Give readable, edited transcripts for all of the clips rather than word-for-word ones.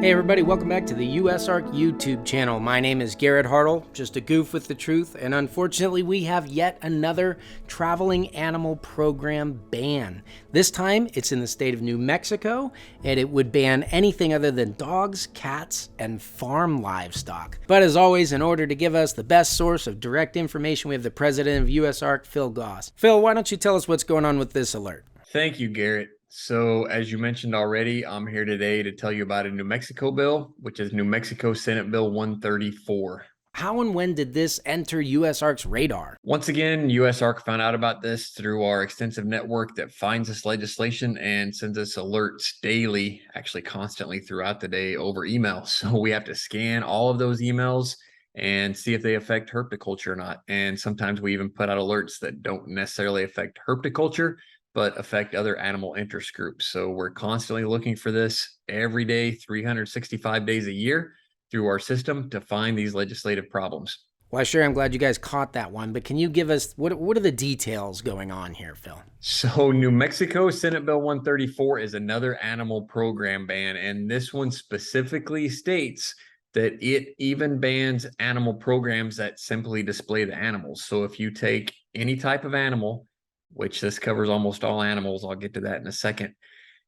Hey everybody, welcome back to the US Arc YouTube channel. My name is Garrett Hartle, just a goof with the truth, and unfortunately we have yet another traveling animal program ban. This time it's in the state of New Mexico, and it would ban anything other than dogs, cats, and farm livestock. But as always, in order to give us the best source of direct information, we have the president of US Arc, Phil Goss. Phil, why don't you tell us what's going on with this alert? Thank you, Garrett. So, as you mentioned already, I'm here today to tell you about a New Mexico bill, which is New Mexico Senate Bill 134. How and when did this enter US Arc's radar? Once again, US Arc found out about this through our extensive network that finds this legislation and sends us alerts daily, actually constantly throughout the day over email. So we have to scan all of those emails and see if they affect herpetoculture or not. And sometimes we even put out alerts that don't necessarily affect herpetoculture, but affect other animal interest groups. So we're constantly looking for this every day, 365 days a year through our system to find these legislative problems. Well, sure, I'm glad you guys caught that one, but can you give us, what are the details going on here, Phil? So New Mexico Senate Bill 134 is another animal program ban, and this one specifically states that it even bans animal programs that simply display the animals. So if you take any type of animal, which this covers almost all animals, I'll get to that in a second,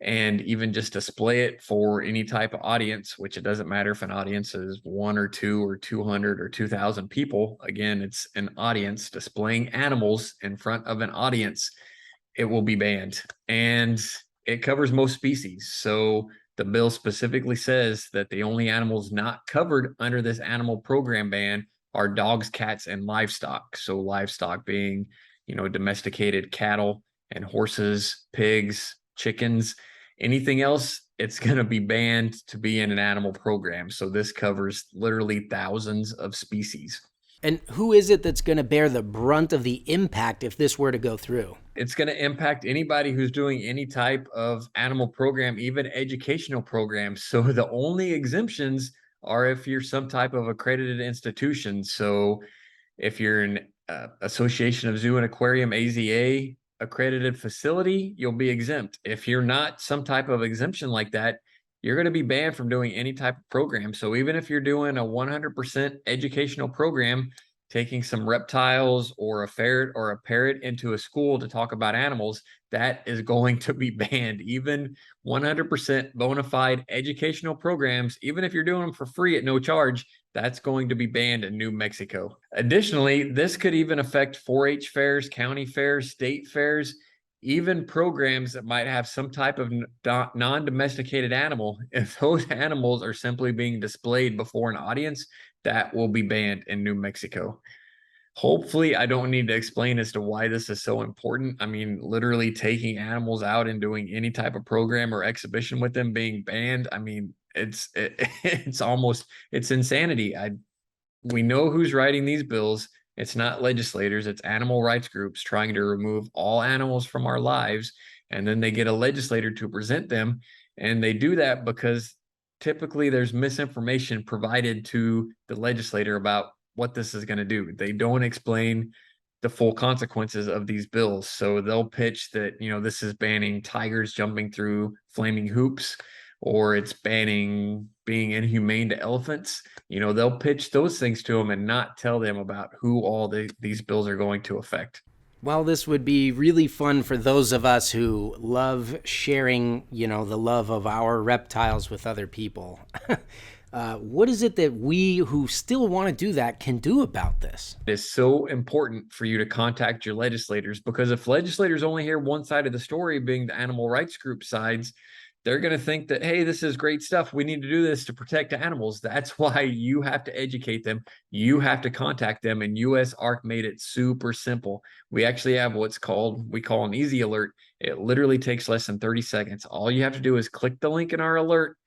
and even just display it for any type of audience, which it doesn't matter if an audience is 1 or 2 or 200 or 2,000 people. Again, it's an audience displaying animals in front of an audience. It will be banned, and it covers most species. So the bill specifically says that the only animals not covered under this animal program ban are dogs, cats, and livestock. So livestock being, domesticated cattle and horses, pigs, chickens, anything else, it's going to be banned to be in an animal program. So this covers literally thousands of species. And who is it that's going to bear the brunt of the impact if this were to go through? It's going to impact anybody who's doing any type of animal program, even educational programs. So the only exemptions are if you're some type of accredited institution. So if you're an Association of Zoo and Aquarium AZA accredited facility, you'll be exempt. If you're not some type of exemption like that, you're going to be banned from doing any type of program. So even if you're doing a 100% educational program, taking some reptiles or a ferret or a parrot into a school to talk about animals, that is going to be banned. Even 100% bona fide educational programs, even if you're doing them for free at no charge, that's going to be banned in New Mexico. Additionally, this could even affect 4-H fairs, county fairs, state fairs, even programs that might have some type of non-domesticated animal. If those animals are simply being displayed before an audience, that will be banned in New Mexico. Hopefully, I don't need to explain as to why this is so important. I mean, literally taking animals out and doing any type of program or exhibition with them being banned. I mean, it's insanity. We know who's writing these bills. It's not legislators, it's animal rights groups trying to remove all animals from our lives. And then they get a legislator to present them. And they do that because typically there's misinformation provided to the legislator about what this is going to do. They don't explain the full consequences of these bills. So they'll pitch that, this is banning tigers jumping through flaming hoops, or it's banning being inhumane to elephants. They'll pitch those things to them and not tell them about who all these bills are going to affect. Well, this would be really fun for those of us who love sharing, the love of our reptiles with other people. What is it that we who still want to do that can do about this? It is so important for you to contact your legislators, because if legislators only hear one side of the story, being the animal rights group sides, they're going to think that, hey, this is great stuff. We need to do this to protect animals. That's why you have to educate them. You have to contact them. And US Arc made it super simple. We actually have we call an easy alert. It literally takes less than 30 seconds. All you have to do is click the link in our alert,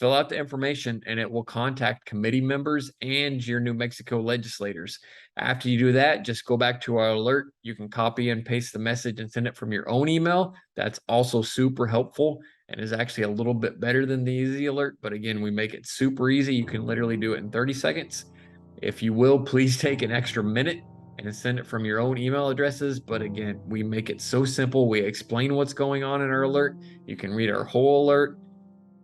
fill out the information, and it will contact committee members and your New Mexico legislators. After you do that, just go back to our alert. You can copy and paste the message and send it from your own email. That's also super helpful and is actually a little bit better than the easy alert. But again, we make it super easy. You can literally do it in 30 seconds. If you will, please take an extra minute and send it from your own email addresses. But again, we make it so simple. We explain what's going on in our alert. You can read our whole alert.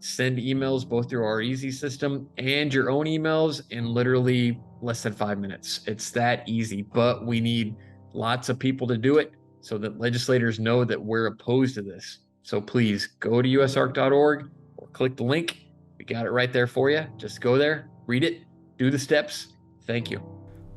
send emails both through our easy system and your own emails in literally less than 5 minutes. It's that easy, but we need lots of people to do it so that legislators know that we're opposed to this. So please go to usarc.org or click the link. We got it right there for you. Just go there, read it, do the steps. Thank you.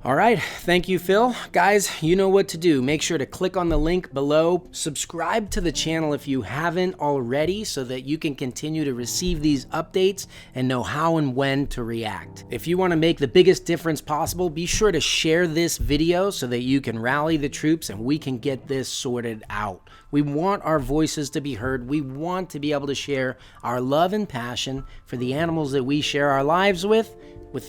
All right, thank you, Phil. Guys, you know what to do. Make sure to click on the link below. Subscribe to the channel if you haven't already so that you can continue to receive these updates and know how and when to react. If you want to make the biggest difference possible, be sure to share this video so that you can rally the troops and we can get this sorted out. We want our voices to be heard. We want to be able to share our love and passion for the animals that we share our lives with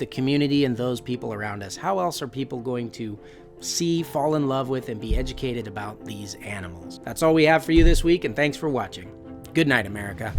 the community and those people around us. How else are people going to see, fall in love with, and be educated about these animals? That's all we have for you this week, and thanks for watching. Good night, America.